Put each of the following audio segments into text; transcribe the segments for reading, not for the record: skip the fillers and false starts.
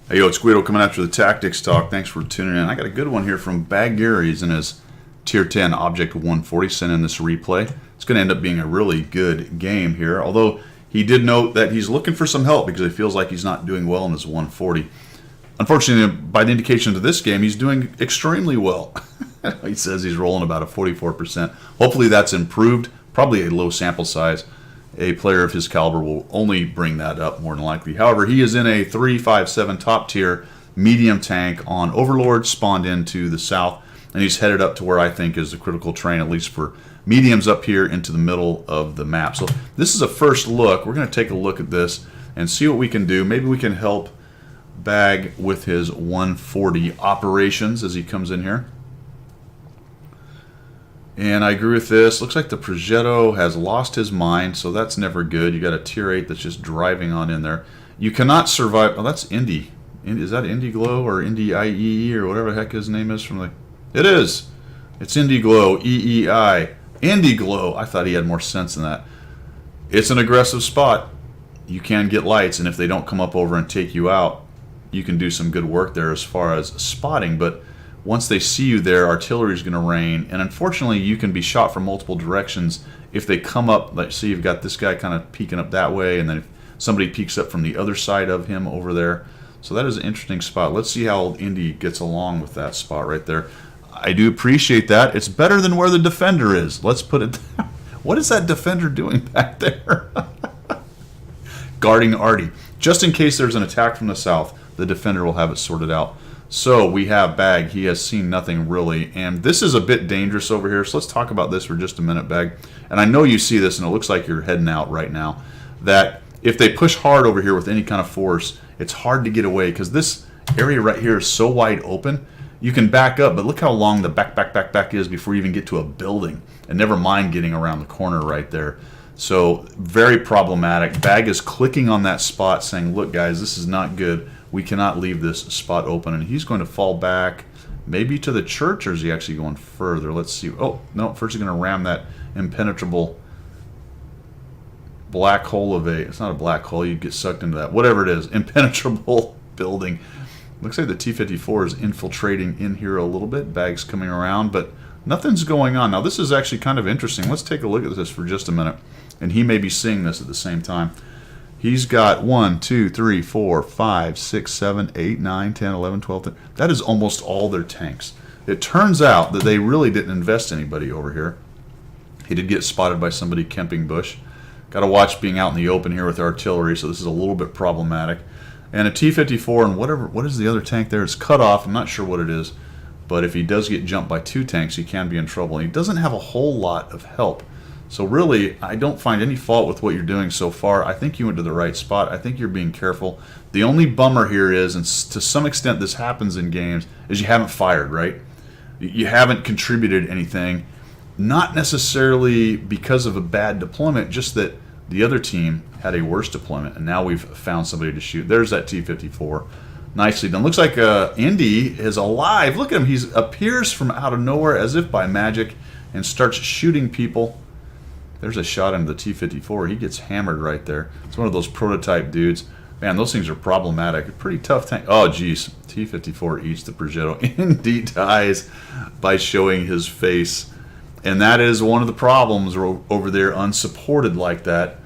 Hey, yo, it's Guido coming after the Tactics Talk. Thanks for tuning in. I got a good one here from Bagheera. He's in his Tier 10 Object 140, sent in this replay. It's going to end up being a really good game here, although he did note that he's looking for some help because he feels like he's not doing well in his 140. Unfortunately, by the indications of this game, he's doing extremely well. He says he's rolling about a 44%. Hopefully that's improved. Probably a low sample size. A player of his caliber will only bring that up more than likely. However, he is in a 357 top tier medium tank on Overlord, spawned into the south, and he's headed up to where I think is the critical terrain, at least for mediums up here into the middle of the map. So this is a first look. We're going to take a look at this and see what we can do. Maybe we can help Bag with his 140 operations as he comes in here. And I agree with this. Looks like the Progetto has lost his mind, so that's never good. You got a tier 8 that's just driving on in there. You cannot survive. Oh, that's Indy. Is that Indy Glow or Indy IEE or whatever the heck his name is from the... It is. It's Indy Glow, EEI. Indy Glow. I thought he had more sense than that. It's an aggressive spot. You can get lights, and if they don't come up over and take you out, you can do some good work there as far as spotting, but once they see you there, artillery is going to rain, and unfortunately you can be shot from multiple directions if they come up. Like, see, you've got this guy kind of peeking up that way, and then if somebody peeks up from the other side of him over there. So that is an interesting spot. Let's see how Indy gets along with that spot right there. I do appreciate that. It's better than where the defender is. Let's put it down. What is that defender doing back there? Guarding Artie. Just in case there's an attack from the south, the defender will have it sorted out. So we have Bag. He has seen nothing really, and this is a bit dangerous over here. So let's talk about this for just a minute, Bag. And I know you see this, and it looks like you're heading out right now, that if they push hard over here with any kind of force, it's hard to get away because this area right here is so wide open. You can back up, but look how long the back is before you even get to a building, and never mind getting around the corner right there. So very problematic. Bag is clicking on that spot saying, look guys, this is not good. We cannot leave this spot open, and he's going to fall back maybe to the church, or is he actually going further? Let's see. Oh, no, first he's going to ram that impenetrable black hole of a, it's not a black hole, you'd get sucked into that, whatever it is, impenetrable building. Looks like the T-54 is infiltrating in here a little bit. Bag's coming around, but nothing's going on. Now this is actually kind of interesting. Let's take a look at this for just a minute, and he may be seeing this at the same time. He's got 1, 2, 3, 4, 5, 6, 7, 8, 9, 10, 11, 12, 13. That is almost all their tanks. It turns out that they really didn't invest anybody over here. He did get spotted by somebody camping bush. Got to watch being out in the open here with artillery, so this is a little bit problematic. And a T-54 and whatever, what is the other tank there? It's cut off. I'm not sure what it is. But if he does get jumped by 2 tanks, he can be in trouble. He doesn't have a whole lot of help. So really, I don't find any fault with what you're doing so far. I think you went to the right spot. I think you're being careful. The only bummer here is, and to some extent this happens in games, is you haven't fired, right? You haven't contributed anything. Not necessarily because of a bad deployment, just that the other team had a worse deployment, and now we've found somebody to shoot. There's that T-54. Nicely done. Looks like Indy is alive. Look at him. He appears from out of nowhere as if by magic and starts shooting people. There's a shot into the T-54. He gets hammered right there. It's one of those prototype dudes. Man, those things are problematic. A pretty tough tank. Oh, geez. T-54 eats the Progetto. Indy dies by showing his face. And that is one of the problems over there, unsupported like that.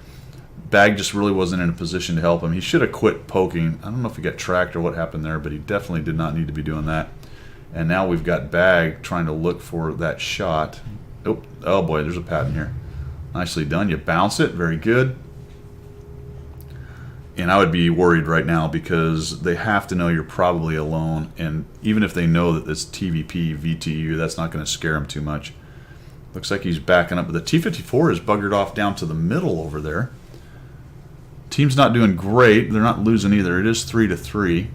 Bag just really wasn't in a position to help him. He should have quit poking. I don't know if he got tracked or what happened there, but he definitely did not need to be doing that. And now we've got Bag trying to look for that shot. Oh boy, there's a pattern here. Nicely done. You bounce it. Very good. And I would be worried right now because they have to know you're probably alone. And even if they know that it's TVP, VTU, that's not going to scare them too much. Looks like he's backing up. But the T-54 is buggered off down to the middle over there. Team's not doing great. They're not losing either. It is 3-3.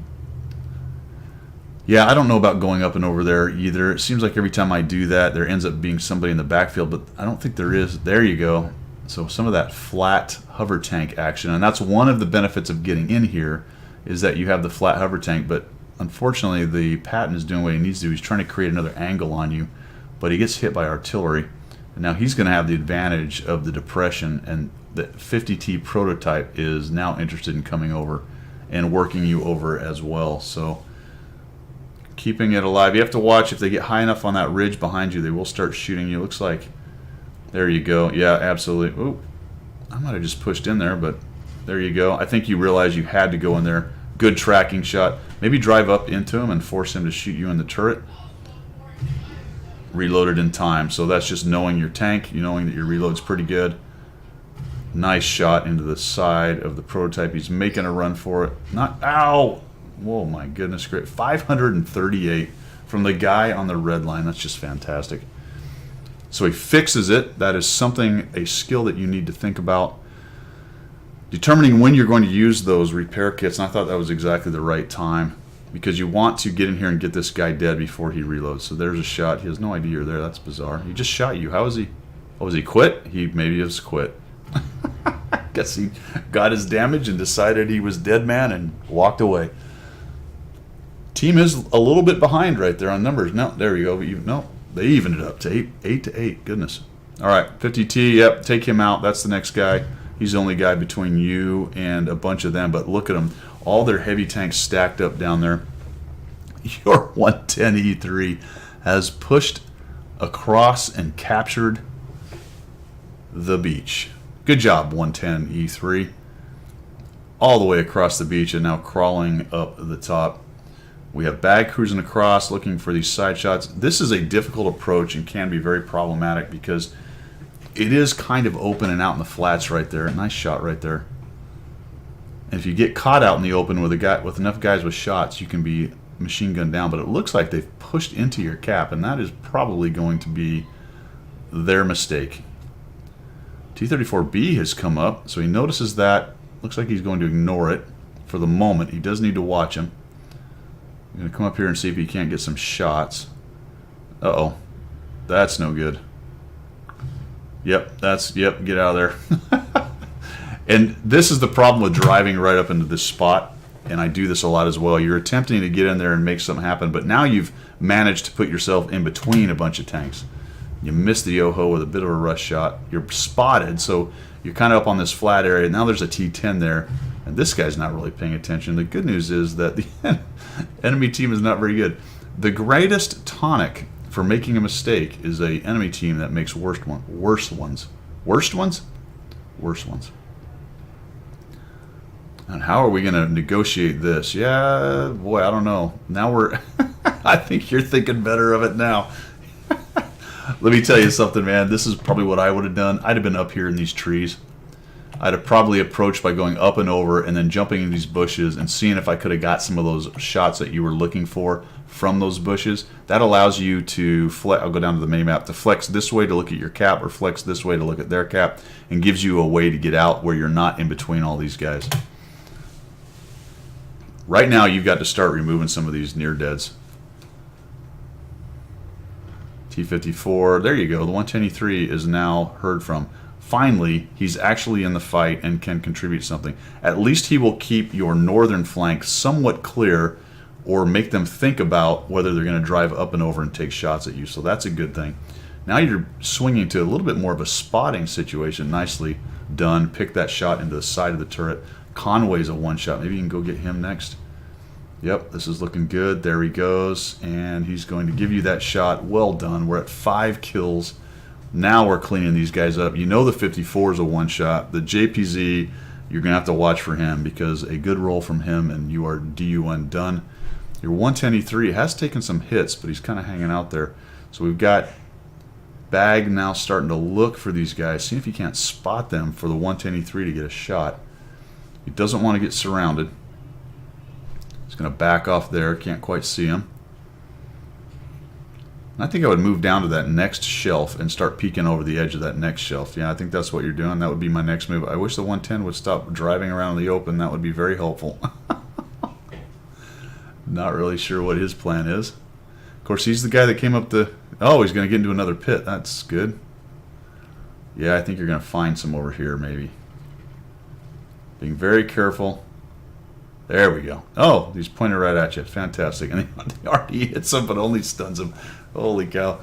Yeah, I don't know about going up and over there either. It seems like every time I do that, there ends up being somebody in the backfield, but I don't think there is. There you go. So some of that flat hover tank action, and that's one of the benefits of getting in here, is that you have the flat hover tank, but unfortunately the Patton is doing what he needs to do. He's trying to create another angle on you, but he gets hit by artillery. And now he's going to have the advantage of the depression, and the 50T prototype is now interested in coming over and working you over as well. So keeping it alive. You have to watch if they get high enough on that ridge behind you, they will start shooting you. Looks like, there you go. Yeah, absolutely. Ooh, I might have just pushed in there, but there you go. I think you realize you had to go in there. Good tracking shot. Maybe drive up into him and force him to shoot you in the turret. Reloaded in time. So that's just knowing your tank, knowing that your reload's pretty good. Nice shot into the side of the prototype. He's making a run for it. Not, ow! Whoa, my goodness, great. 538 from the guy on the red line. That's just fantastic. So he fixes it. That is something, a skill that you need to think about. Determining when you're going to use those repair kits, and I thought that was exactly the right time, because you want to get in here and get this guy dead before he reloads. So there's a shot. He has no idea you're there. That's bizarre. He just shot you. How is he? Oh, was he quit? He maybe has quit. Guess he got his damage and decided he was dead man and walked away. Team is a little bit behind right there on numbers. No, there you go. No, they evened it up to 8-8. Goodness. All right, 50T. Yep, take him out. That's the next guy. He's the only guy between you and a bunch of them. But look at them. All their heavy tanks stacked up down there. Your 110E3 has pushed across and captured the beach. Good job, 110E3. All the way across the beach and now crawling up the top. We have Bag cruising across, looking for these side shots. This is a difficult approach and can be very problematic because it is kind of open and out in the flats right there. Nice shot right there. And if you get caught out in the open with enough guys with shots, you can be machine gunned down. But it looks like they've pushed into your cap, and that is probably going to be their mistake. T-34B has come up, so he notices that. Looks like he's going to ignore it for the moment. He does need to watch him. I'm going to come up here and see if he can't get some shots. Uh-oh. That's no good. Yep, get out of there. And this is the problem with driving right up into this spot, and I do this a lot as well. You're attempting to get in there and make something happen, but now you've managed to put yourself in between a bunch of tanks. You missed the Yoho with a bit of a rush shot. You're spotted, so you're kind of up on this flat area. Now there's a T-10 there, and this guy's not really paying attention. The good news is that the enemy team is not very good. The greatest tonic for making a mistake is an enemy team that makes worse ones. Worst ones? Worst ones. And how are we going to negotiate this? Yeah, boy, I don't know. Now we're... I think you're thinking better of it now. Let me tell you something, man. This is probably what I would have done. I'd have been up here in these trees. I'd have probably approached by going up and over and then jumping in these bushes and seeing if I could have got some of those shots that you were looking for from those bushes. That allows you to flex. I'll go down to the mini-map, to flex this way to look at your cap or flex this way to look at their cap, and gives you a way to get out where you're not in between all these guys. Right now, you've got to start removing some of these near-deads. T-54, there you go. The 110E3 is now heard from. Finally, he's actually in the fight and can contribute something. At least he will keep your northern flank somewhat clear, or make them think about whether they're going to drive up and over and take shots at you. So that's a good thing. Now you're swinging to a little bit more of a spotting situation. Nicely done. Pick that shot into the side of the turret. Conway's a one-shot. Maybe you can go get him next. Yep, this is looking good. There he goes. And he's going to give you that shot. Well done. We're at 5 kills. Now we're cleaning these guys up. You know the 54 is a one-shot. The JPZ, you're going to have to watch for him, because a good roll from him and you are DUN done. Your 110E3 has taken some hits, but he's kind of hanging out there. So we've got Bag now starting to look for these guys. See if he can't spot them for the 110E3 to get a shot. He doesn't want to get surrounded. He's going to back off there. Can't quite see him. I think I would move down to that next shelf and start peeking over the edge of that next shelf. Yeah, I think that's what you're doing. That would be my next move. I wish the 110 would stop driving around in the open. That would be very helpful. Not really sure what his plan is. Of course, he's the guy that came up the... Oh, he's going to get into another pit. That's good. Yeah, I think you're going to find some over here, maybe. Being very careful. There we go. Oh, he's pointed right at you. Fantastic. And he already hits him, but only stuns him. Holy cow.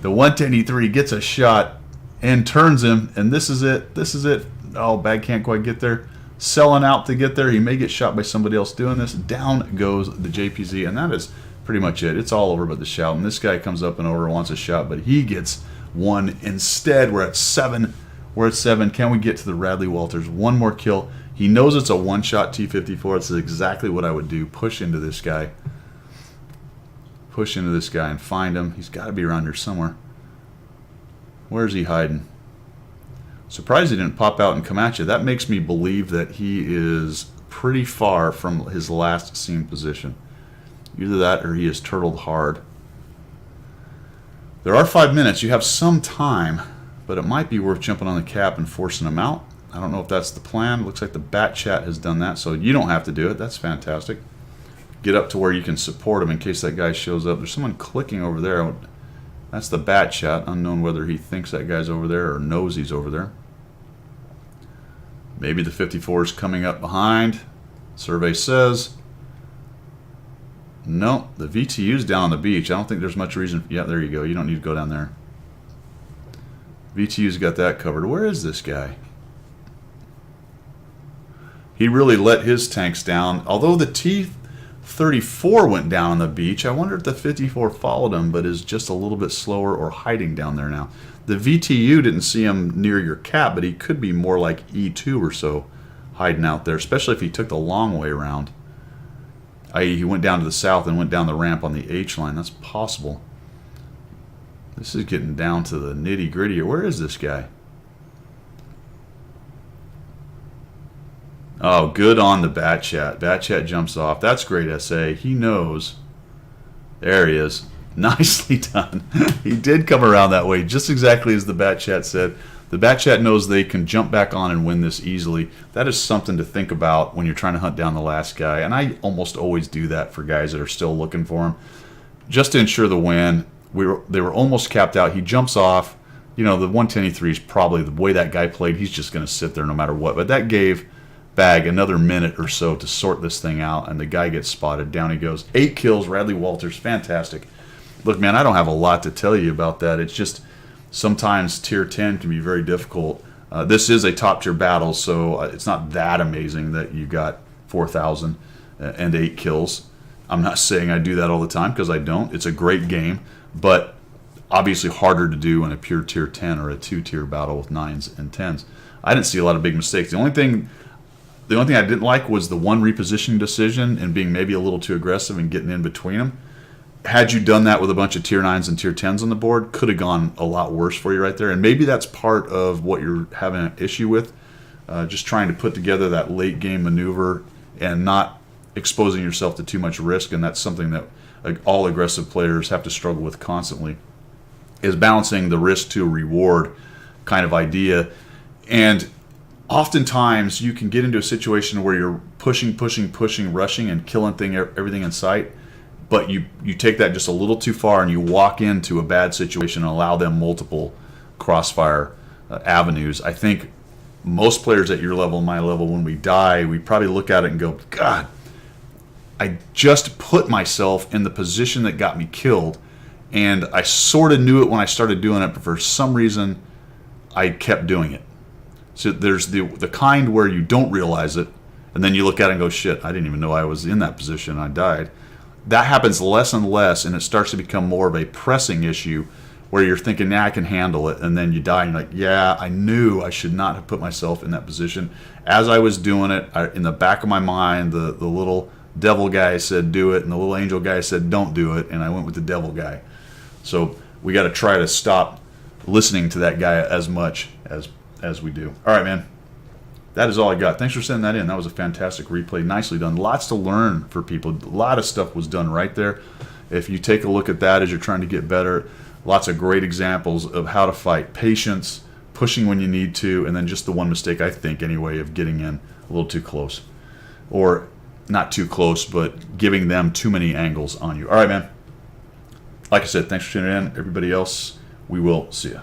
The 110E3 gets a shot and turns him, and this is it. This is it. Oh, Bag can't quite get there. selling out to get there. He may get shot by somebody else doing this. Down goes the JPZ, and that is pretty much it. It's all over but the shout. And this guy comes up and over, wants a shot, but he gets one instead. We're at 7. We're at 7. Can we get to the Radley Walters? One more kill. He knows it's a one-shot T-54. It's exactly what I would do. Push into this guy. Push into this guy and find him. He's got to be around here somewhere. Where's he hiding? Surprised he didn't pop out and come at you. That makes me believe that he is pretty far from his last seen position. Either that or he is turtled hard. There are 5 minutes. You have some time, but it might be worth jumping on the cap and forcing him out. I don't know if that's the plan. Looks like the Bat Chat has done that, so you don't have to do it. That's fantastic. Get up to where you can support him in case that guy shows up. There's someone clicking over there. That's the Bat Chat. Unknown whether he thinks that guy's over there or knows he's over there. Maybe the 54 is coming up behind. Survey says no. The VTU's down on the beach. I don't think there's much reason. Yeah, there you go. You don't need to go down there. VTU's got that covered. Where is this guy? He really let his tanks down. Although the T-34 went down on the beach, I wonder if the 54 followed him, but is just a little bit slower or hiding down there now. The VTU didn't see him near your cap, but he could be more like E2 or so, hiding out there, especially if he took the long way around. I.e., he went down to the south and went down the ramp on the H line. That's possible. This is getting down to the nitty-gritty. Where is this guy? Oh, good on the Bat Chat. Bat Chat jumps off. That's great SA. He knows. There he is. Nicely done. He did come around that way, just exactly as the Bat Chat said. The Bat Chat knows they can jump back on and win this easily. That is something to think about when you're trying to hunt down the last guy. And I almost always do that for guys that are still looking for him, just to ensure the win. They were almost capped out. He jumps off. You know, the 110E3 is probably the way that guy played. He's just going to sit there no matter what. But that gave Bag another minute or so to sort this thing out, and the guy gets spotted. Down he goes. 8 kills, Radley Walters. Fantastic. Look, man, I don't have a lot to tell you about that. It's just sometimes tier 10 can be very difficult. This is a top tier battle, so it's not that amazing that you got 4,000 and 8 kills. I'm not saying I do that all the time, because I don't. It's a great game, but obviously harder to do in a pure tier 10 or a 2-tier battle with 9s and 10s. I didn't see a lot of big mistakes. The only thing I didn't like was the one repositioning decision and being maybe a little too aggressive and getting in between them. Had you done that with a bunch of tier 9s and tier 10s on the board, could have gone a lot worse for you right there. And maybe that's part of what you're having an issue with, just trying to put together that late game maneuver and not exposing yourself to too much risk. And that's something that all aggressive players have to struggle with constantly, is balancing the risk to reward kind of idea. And oftentimes you can get into a situation where you're pushing, rushing, and killing everything in sight. But you take that just a little too far and you walk into a bad situation and allow them multiple crossfire avenues. I think most players at your level, my level, when we die, we probably look at it and go, God, I just put myself in the position that got me killed. And I sort of knew it when I started doing it, but for some reason I kept doing it. So there's the kind where you don't realize it, and then you look at it and go, shit, I didn't even know I was in that position. I died. That happens less and less, and it starts to become more of a pressing issue where you're thinking, nah, I can handle it, and then you die, and you're like, yeah, I knew I should not have put myself in that position. As I was doing it, in the back of my mind, the little devil guy said do it, and the little angel guy said don't do it, and I went with the devil guy. So we got to try to stop listening to that guy as much as we do. All right, man. That is all I got. Thanks for sending that in. That was a fantastic replay. Nicely done. Lots to learn for people. A lot of stuff was done right there. If you take a look at that as you're trying to get better, lots of great examples of how to fight. Patience, pushing when you need to, and then just the one mistake, I think, anyway, of getting in a little too close. Or not too close, but giving them too many angles on you. All right, man. Like I said, thanks for tuning in. Everybody else, we will see you.